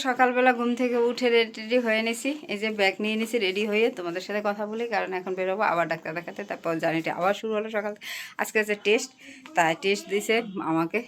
সকালবেলা ঘুম থেকে উঠে রেডি হয়ে নিছি, এই যে ব্যাগ নিয়ে নিছি রেডি হয়ে তোমাদের সাথে কথা বলি, কারণ এখন বেরোবো আবার ডাক্তার দেখাতে। তারপর জার্নিটা আবার শুরু হলো সকাল। আজকে হচ্ছে টেস্ট, তাই টেস্ট দিছে আমাকে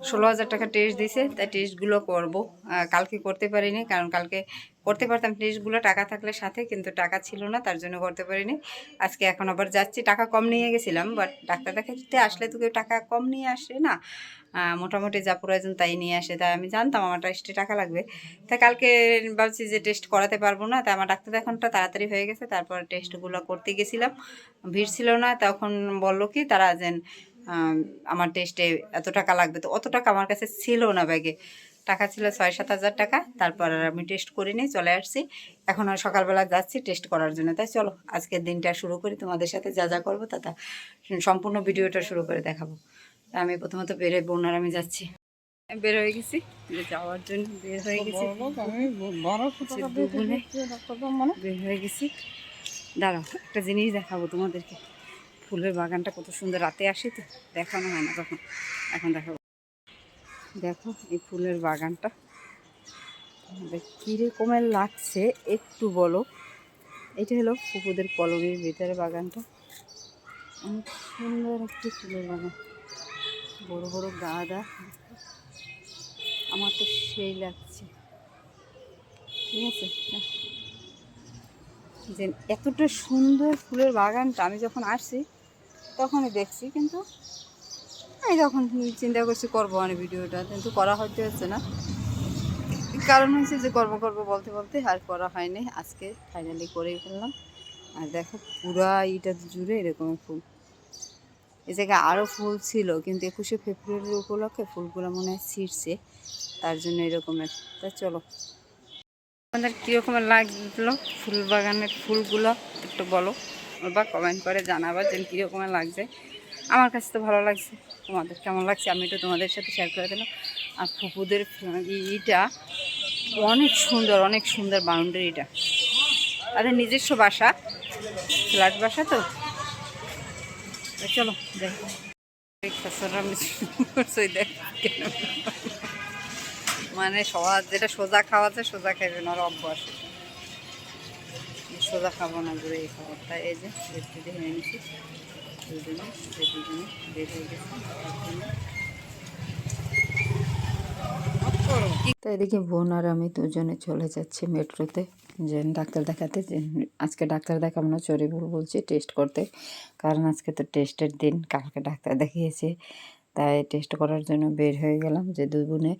16,000 টাকা টেস্ট দিছে, তাই টেস্টগুলো করবো। কালকে করতে পারিনি, কারণ কালকে করতে পারতাম টেস্টগুলো টাকা থাকলে সাথে, কিন্তু টাকা ছিল না, তার জন্য করতে পারিনি। আজকে এখন আবার যাচ্ছি, টাকা কম নিয়ে গেছিলাম, বাট ডাক্তার দেখাতে আসলে তো কেউ টাকা কম নিয়ে আসে না, মোটামুটি যা প্রয়োজন তাই নিয়ে আসে। তাই আমি জানতাম আমার টেস্টে টাকা লাগবে, তাই কালকে ভাবছি যে টেস্ট করাতে পারবো না, তাই আমার ডাক্তার দেখানোটা তাড়াতাড়ি হয়ে গেছে। তারপর টেস্টগুলো করতে গেছিলাম, ভিড় ছিল না, তখন বললো কি তারা যেন আমার টেস্টে এত টাকা লাগবে, তো অত টাকা আমার কাছে ছিল না, ব্যাগে টাকা ছিল 6-7 হাজার টাকা। তারপর আর আমি টেস্ট করিনি, চলে আসছি। এখন আর সকালবেলা যাচ্ছি টেস্ট করার জন্য। তাই চলো আজকের দিনটা শুরু করি, তোমাদের সাথে যা যা করবো তা সম্পূর্ণ ভিডিওটা শুরু করে দেখাবো। আমি প্রথমত বেরোবো, আর আমি যাচ্ছি, বের হয়ে গেছি, যাওয়ার জন্য বের হয়ে গেছি, বের হয়ে গেছি। দাঁড়াও একটা জিনিস দেখাবো তোমাদেরকে, ফুলের বাগানটা কত সুন্দর, রাতে আসি তো দেখানো হয় না তখন, এখন দেখাবো। দেখো এই ফুলের বাগানটা কীরকমের লাগছে একটু বলো। এটা হলো পুকুরদের কলোনির ভিতরে বাগানটা, অনেক সুন্দর একটি ফুলের বাগান, বড় বড় গাঁদা, আমার তো সেই লাগছে। ঠিক আছে, যে এতটা সুন্দর ফুলের বাগানটা আমি যখন আসছি তখনই দেখছি, কিন্তু আমি তখন চিন্তা করছি করবো আমি ভিডিওটা, কিন্তু করা হচ্ছে না। কারণ হচ্ছে যে করবো করবো বলতে বলতে আর করা হয়নি, আজকে ফাইনালি করেই ফেললাম। আর দেখো পুরা এইটা জুড়ে এরকম ফুল, এই জায়গায় আরও ফুল ছিল, কিন্তু 21শে ফেব্রুয়ারির উপলক্ষে ফুলগুলো মনে হয় ছিঁড়ছে, তার জন্য এরকমের। তা চলো আমাদের কীরকমের লাগলো ফুল বাগানের ফুলগুলো একটু বলো, বা কমেন্ট করে জানাবা যে কীরকমের লাগছে। আমার কাছে তো ভালো লাগছে, তোমাদের কেমন লাগছে আমি একটু তোমাদের সাথে শেয়ার করে দিলাম। আর ফুপুদের ইটা অনেক সুন্দর, অনেক সুন্দর বাউন্ডারিটা, তাদের নিজস্ব বাসা, ফ্ল্যাট বাসা তো। চলো দেখ মানে সবার যেটা সোজা খাওয়াচ্ছে সোজা খাইবে না, অভ্যাস সোজা খাবো না, ঘুরে এই খাবো। তাই এই যে দেখতে হয়ে নিচ্ছি, দুজনে বের হয়ে গেছে। তো এদিকে বোন আর আমি দুজনে চলে যাচ্ছি মেট্রোতে, যে ডাক্তার দেখাতে, যে আজকে ডাক্তার দেখাবো না, চরিবুল বলছি টেস্ট করতে, কারণ আজকে তো টেস্টের দিন, কালকে ডাক্তার দেখিয়েছি। তাই টেস্ট করার জন্য বের হয়ে গেলাম, যে দুই বোনে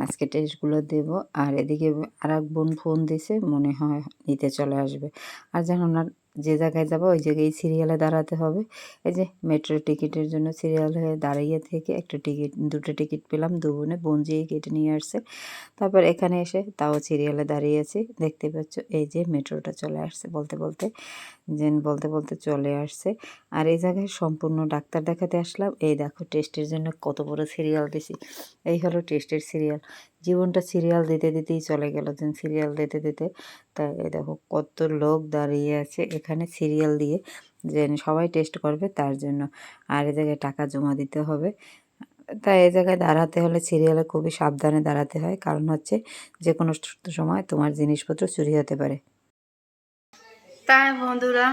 আজকে টেস্টগুলো দেব। আর এদিকে আর এক বোন ফোন দিছে, মনে হয় নিতে চলে আসবে। আর যেন না যে জায়গায় যাবো ওই জায়গায় সিরিয়ালে দাঁড়াতে হবে। এই যে মেট্রো টিকিটের জন্য সিরিয়াল হয়ে দাঁড়িয়ে থেকে একটা টিকিট, দুটো টিকিট পেলাম, দু বোনে বোন যেয়ে কেটে নিয়ে আসছে। তারপর এখানে এসে তাও সিরিয়ালে দাঁড়িয়েছি, দেখতে পাচ্ছ এই যে মেট্রোটা চলে আসছে বলতে বলতে, বলতে বলতে চলে আসছে। আর এই জায়গায় সম্পূর্ণ ডাক্তার দেখাতে আসলাম। এই দেখো টেস্টের জন্য কত বড় সিরিয়াল দিছি, এই হলো টেস্টের সিরিয়াল। জীবনটা সিরিয়াল দিতে দিতেই চলে গেল, যেন সিরিয়াল দিতে দিতে। তাই এই দেখো কত লোক দাঁড়িয়ে আছে এখানে সিরিয়াল দিয়ে, যে সবাই টেস্ট করবে তার জন্য। আর এই জায়গায় টাকা জমা দিতে হবে। তাই এই জায়গায় দাঁড়াতে হলে সিরিয়ালে খুবই সাবধানে দাঁড়াতে হয়, কারণ হচ্ছে যে কোনো সময় তোমার জিনিসপত্র চুরি হতে পারে। তাই বন্ধুরা,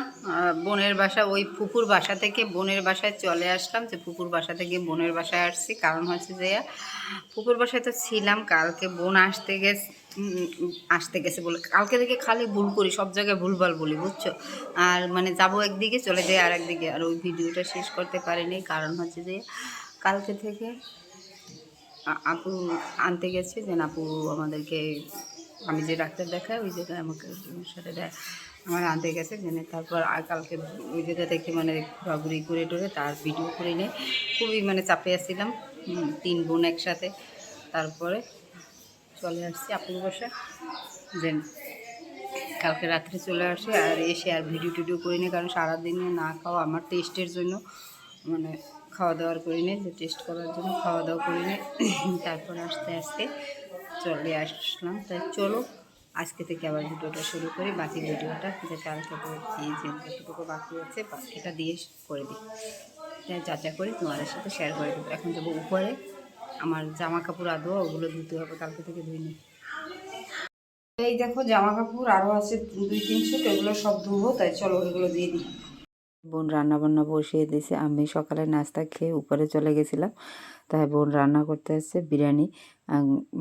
বোনের বাসা, ওই ফুপুর বাসা থেকে বোনের বাসায় চলে আসলাম, যে ফুপুর বাসা থেকে বোনের বাসায় আসছি। কারণ হচ্ছে যে ফুপুর বাসায় তো ছিলাম, কালকে বোন আসতে গেছে বলে, কালকে থেকে খালি ভুল করি, সব জায়গায় ভুলভাল বলি বুঝছো। আর মানে যাবো একদিকে চলে যাই আর একদিকে, আর ওই ভিডিওটা শেষ করতে পারিনি, কারণ হচ্ছে যে কালকে থেকে আপু আনতে গেছে, যে আপু আমাদেরকে, আমি যে ডাক্তার দেখাই ওই জায়গায় আমাকে সাথে আমার আনতে গেছে, জেনে তারপর কালকে ওই জায়গা থেকে মানে ঘোরাঘুরি করে টোরে তার ভিডিও করে নিয়ে খুবই মানে চাপে আসছিলাম, 3 বোন একসাথে। তারপরে চলে আসছি আপুর বাসা, যে কালকে রাত্রে চলে আসি, আর এসে আর ভিডিও টিডিও করিনি, কারণ সারাদিনে না খাওয়া আমার টেস্টের জন্য, মানে খাওয়া দাওয়ার করিনি, যে টেস্ট করার জন্য খাওয়া দাওয়া করিনি। তারপর আস্তে আস্তে চলে আসলাম। তাই চলো আজকে থেকে আবার ভিডিওটা শুরু করি, বাকি ভিডিওটা যে কালকে করেছি, যে যতটুকু বাকি আছে বাকিটা দিয়ে করে দিই, তাই যা যা করি তোমাদের সাথে শেয়ার করে দেবো। এখন যাবো উপরে, আমার জামা কাপড় আদৌ ওগুলো ধুতে হবে, কালকে থেকে ধুইনি। এই দেখো জামা কাপড় আরও আছে 2-3 সেট, ওগুলো সব ধুবো, তাই চলো ওগুলো দিয়ে দিই। বোন রান্না বান্না বসিয়ে দিয়েছে, আমি সকালে নাস্তা খেয়ে উপরে চলে গেছিলাম, তাই বোন রান্না করতে আসছে বিরিয়ানি।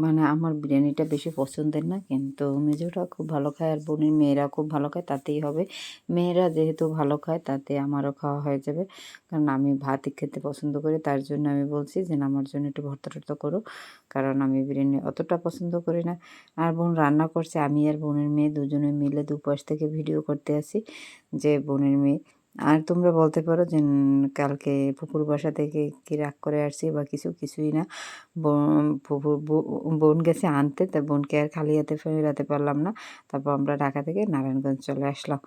মানে আমার বিরিয়ানিটা বেশি পছন্দের না, কিন্তু মেজোটা খুব ভালো খায় আর বোনের মেয়েরা খুব ভালো খায়, তাতেই হবে। মেয়েরা যেহেতু ভালো খায় তাতে আমারও খাওয়া হয়ে যাবে, কারণ আমি ভাতই খেতে পছন্দ করি। তার জন্য আমি বলছি যে না, আমার জন্য একটু ভর্তা টর্তা করো, কারণ আমি বিরিয়ানি অতটা পছন্দ করি না। আর বোন রান্না করছে, আমি আর বোনের মেয়ে দুজনে মিলে দুপাশ থেকে ভিডিও করতে আসি যে বোনের মেয়ে। আর তোমরা বলতে পারো যে কালকে পুকুর বাসা থেকে কি রাগ করে আসছি বা কিছুই না। বোন গেছে আনতে, তা বোনকে আর খালি হাতে ফেরাতে পারলাম না। তারপর আমরা ঢাকা থেকে নারায়ণগঞ্জ চলে আসলাম।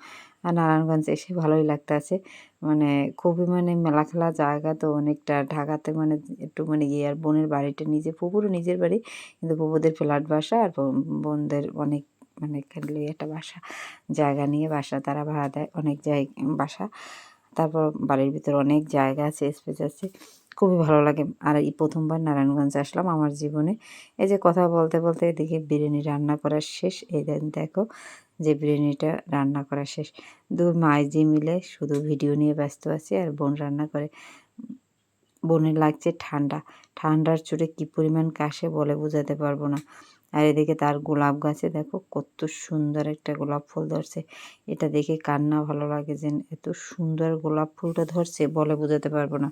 আর নারায়ণগঞ্জ এসে ভালোই লাগতেছে, মানে খুবই মানে মেলাখেলা জায়গা তো অনেকটা। ঢাকাতে মানে একটু মানে গিয়ে, আর বোনের বাড়িটা নিজে, পুকুরও নিজের বাড়ি, কিন্তু পুকুরদের ফ্ল্যাট বাসা, আর বোনদের অনেক মানে খালি একটা বাসা, জায়গা নিয়ে বাসা তারা ভাড়া দেয়, অনেক বাসা। তারপর বাড়ির ভিতরে অনেক জায়গা আছে, স্পেস আছে, খুবই ভালো লাগে। আর এই প্রথমবার নারায়ণগঞ্জ আসলাম আমার জীবনে। এই যে কথা বলতে বলতে এদিকে বিরিয়ানি রান্না করা শেষ। এই দেখো যে বিরিয়ানিটা রান্না করা শেষ। মাইজি মিলে শুধু ভিডিও নিয়ে ব্যস্ত আছি, আর বোন রান্না করে। বোনের লাগছে ঠান্ডা, ঠান্ডার চোটে কী পরিমাণ কাশে বলে বোঝাতে পারবো না। আর এদিকে তার গোলাপ গাছে দেখো কত সুন্দর একটা গোলাপ ফুল ধরছে। এটা দেখে কার না ভালো লাগে, যে এত সুন্দর গোলাপ ফুলটা ধরছে বলে বোঝাতে পারবো না।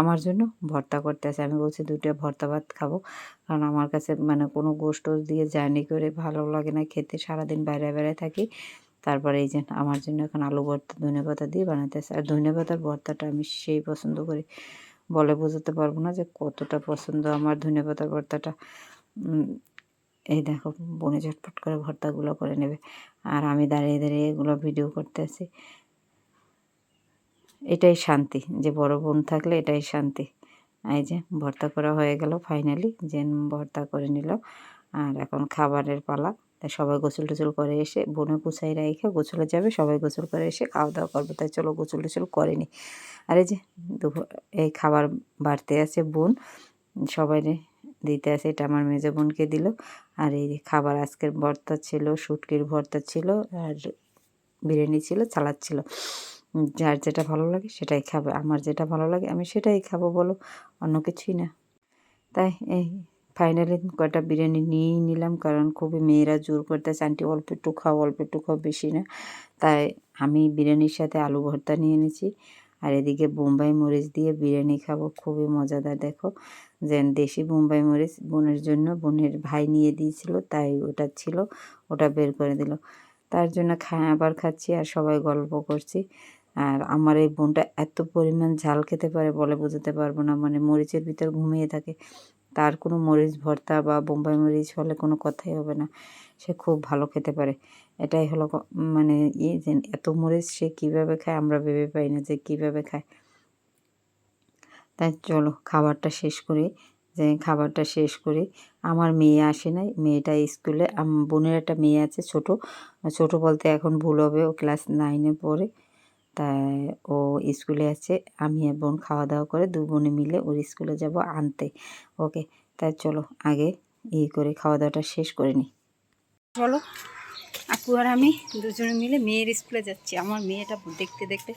আমার জন্য ভর্তা করতে আছে, আমি বলছি 2টা ভর্তা ভাত খাবো, কারণ আমার কাছে মানে কোনো গোশত দিয়ে জার্নি করে ভালো লাগে না খেতে, সারাদিন বাইরে বাইরে থাকি। তারপরে এই যে আমার জন্য এখন আলু ভর্তা ধনেপাতা দিয়ে বানাতেছে। আর ধনেপাতার ভর্তাটা আমি সেই পছন্দ করি, বলে বোঝাতে পারবো না যে কতটা পছন্দ আমার ধনেপাতার ভর্তাটা। এই দেখো বোনে ঝটপট করে ভর্তাগুলো করে নেবে, আর আমি দাঁড়িয়ে দাঁড়িয়ে এগুলো ভিডিও করতে আছি। এটাই শান্তি, যে বড় বোন থাকলে এটাই শান্তি। এই যে ভর্তা করা হয়ে গেল ফাইনালি, যে ভর্তা করে নিল। আর এখন খাবারের পালা, তাই সবাই গোসল টোসল করে এসে, বোনে গুছাই রেখে গোসলে যাবে, সবাই গোসল করে এসে খাওয়া দাওয়া করবে, তাই চলো গোসল টোসল করেনি। আর এই যে এই খাবার বাড়তে আছে বোন, সবাই দিতে আছে, এটা আমার মেজো বোনকে দিল। আর এই খাবার আজকের ভর্তা ছিল, শুটকির ভর্তা ছিল, আর বিরিয়ানি ছিল, সালাদ ছিল। যার যেটা ভালো লাগে সেটাই খাবে, আমার যেটা ভালো লাগে আমি সেটাই খাবো, বলো, অন্য কিছুই না। তাই এই ফাইনালি কয়টা বিরিয়ানি নিয়েই নিলাম, কারণ খুবই মেয়েরা জোর করতেছে, আন্টি অল্প একটু খাও, অল্প একটু খাও, বেশি না। তাই আমি বিরিয়ানির সাথে আলু ভর্তা নিয়ে নিয়েছি। আর এদিকে বোম্বাই মরিচ দিয়ে বিরিয়ানি খাবো, খুবই মজাদার। দেখো যে দেশি বোম্বাই মরিচ বোনের জন্য, বোনের ভাই নিয়ে দিয়েছিল, তাই ওটা ছিল, ওটা বের করে দিল, তার জন্য আবার খাচ্ছি আর সবাই গল্প করছি। আর আমার এই বোনটা এত পরিমাণ ঝাল খেতে পারে বলে বোঝাতে পারবো না, মানে মরিচের ভিতর ঘুমিয়ে থাকে। তার কোনো মরিচ ভর্তা বা বোম্বাই মরিচ হলে কোনো কথাই হবে না, সে খুব ভালো খেতে পারে। এটাই হলো মানে যে এত মরিচ সে কীভাবে খায়, আমরা ভেবে পাই না যে কীভাবে খায়। তাই চলো খাবারটা শেষ করি, যে খাবারটা শেষ করি। আমার মেয়ে আসে নাই, মেয়েটা স্কুলে, বোনের একটা মেয়ে আছে ছোট, ছোট বলতে এখন ভুল হবে, ও ক্লাস 9-এ পড়ে, তাই ও স্কুলে আছে। আমি আর বোন খাওয়া দাওয়া করে 2 বোনে মিলে ওর স্কুলে যাব আনতে, ওকে। তাই চলো আগে করে খাওয়া দাওয়াটা শেষ করে নিই। চলো আপু আর আমি দুজনে মিলে মেয়ের স্কুলে যাচ্ছি। আমার মেয়েটা দেখতে দেখতে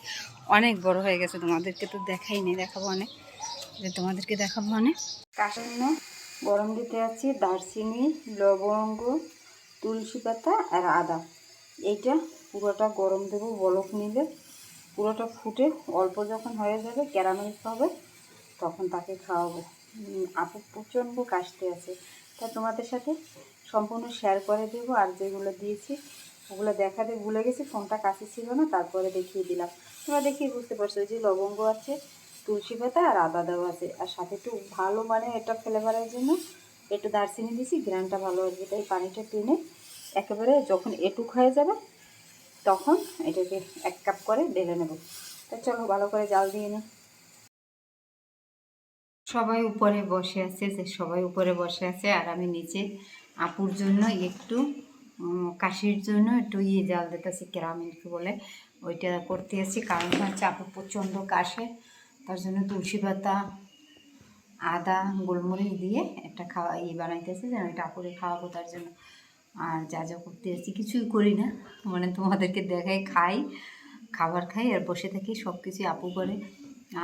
অনেক বড় হয়ে গেছে, তোমাদেরকে তো দেখাই নেই, দেখাবো অনেক, যে তোমাদেরকে দেখাবো অনেক। কাশিন্ন গরম দিতে আছি, দারচিনি, লবঙ্গ, তুলসী পাতা আর আদা, এইটা পুরোটা গরম দেবো, বলক নিলে পুরোটা ফুটে অল্প যখন হয়ে যাবে, ক্যারামেল হবে, তখন তাকে খাওয়াবো। আপু প্রচণ্ড কাশতে আছে, তাই তোমাদের সাথে সম্পূর্ণ শেয়ার করে দেবো। আর যেগুলো দিয়েছি ওগুলো দেখাতে ভুলে গেছি, ফোনটা কাছে ছিল না, তারপরে দেখিয়ে দিলাম। তোমরা দেখিয়ে বুঝতে পারছো, যে লবঙ্গ আছে, তুলসী পাতা আর আদা দেওয়া আছে, আর সাথে একটু ভালো মানে এটা ফ্লেভারের জন্য একটু দারচিনি দিয়েছি, গ্রানটা ভালো আসবে। তাই পানিটা টেনে একেবারে যখন এটুক হয়ে যাবে তখন এটাকে 1 কাপ করে ঢেলে নেব। তাই চলো ভালো করে জাল দিয়ে নিই। সবাই উপরে বসে আছে, সবাই উপরে বসে আছে, আর আমি নিচে আপুর জন্য একটু কাশির জন্য একটু জাল দিতেছি, কেরামিনকে বলে, ওইটা করতে আছি। কারণ হচ্ছে আপু প্রচণ্ড কাশে, তার জন্য তুলসী পাতা আদা গোলমরিচ দিয়ে একটা খাওয়া বানাইতেছে যেন এটা আপুরে খাওয়াবো তার জন্য। আর যা যা করতে যাচ্ছি কিছুই করি না, মানে তোমাদেরকে দেখাই, খাই, খাবার খাই আর বসে থাকি, সব কিছুই আপু করে।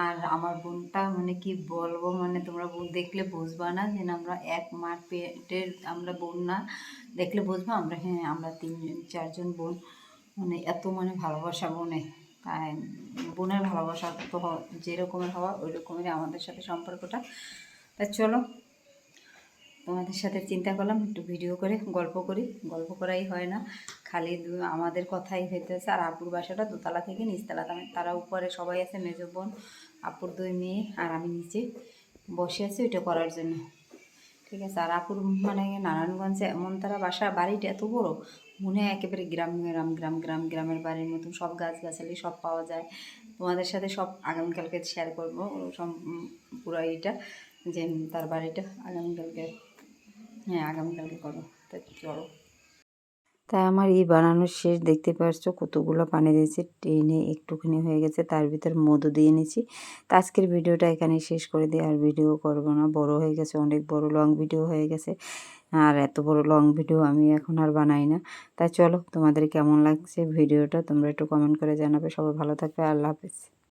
আর আমার বোনটা মানে কি বলবো, মানে তোমরা দেখলে বুঝবা না যে আমরা এক মার পেটের আমরা বোন না, দেখলে বুঝবো আমরা, হ্যাঁ আমরা 3-4জন বোন, মানে এত মানে ভালোবাসা বোনে। তাই বোনের ভালোবাসা তো যেরকমের হওয়া ওই রকমেরই আমাদের সাথে সম্পর্কটা। তা চলো, তোমাদের সাথে চিন্তা করলাম একটু ভিডিও করে গল্প করি, গল্প করাই হয় না, খালি আমাদের কথাই হইতেছে। আর আপুর বাসাটা দোতলা থেকে নিচতলা, তারা উপরে সবাই আছে, মেজ বোন, আপুর 2 মেয়ে, আর আমি নিচে বসে আছি ওইটা করার জন্য। ঠিক আছে। আর আপুর মানে নারায়ণগঞ্জে এমন তারা বাসা, বাড়িটা এত বড়, মনে হয় একেবারে গ্রামের বাড়ির মতন, সব গাছগাছালি সব পাওয়া যায়। তোমাদের সাথে সব আগামীকালকে শেয়ার করবো সব পুরো এইটা, যে তার বাড়িটা আগামীকালকে, হ্যাঁ আগামীকালকে করো। তা চলো, তাই আমার বানানোর শেষ, দেখতে পাচ্ছ কতগুলো পানি দিয়েছি, টেনে একটুখানি হয়ে গেছে, তার ভিতর মধু দিয়ে নিয়েছি। তো আজকের ভিডিওটা এখানে শেষ করে দিই, আর ভিডিও করব না, বড় হয়ে গেছে, অনেক বড় লং ভিডিও হয়ে গেছে। আর এত বড় লং ভিডিও আমি এখন আর বানাই না। তাই চলো, তোমাদের কেমন লাগছে ভিডিওটা তোমরা একটু কমেন্ট করে জানাবে। সবাই ভালো থাকবে, আল্লাহ হাফেজ।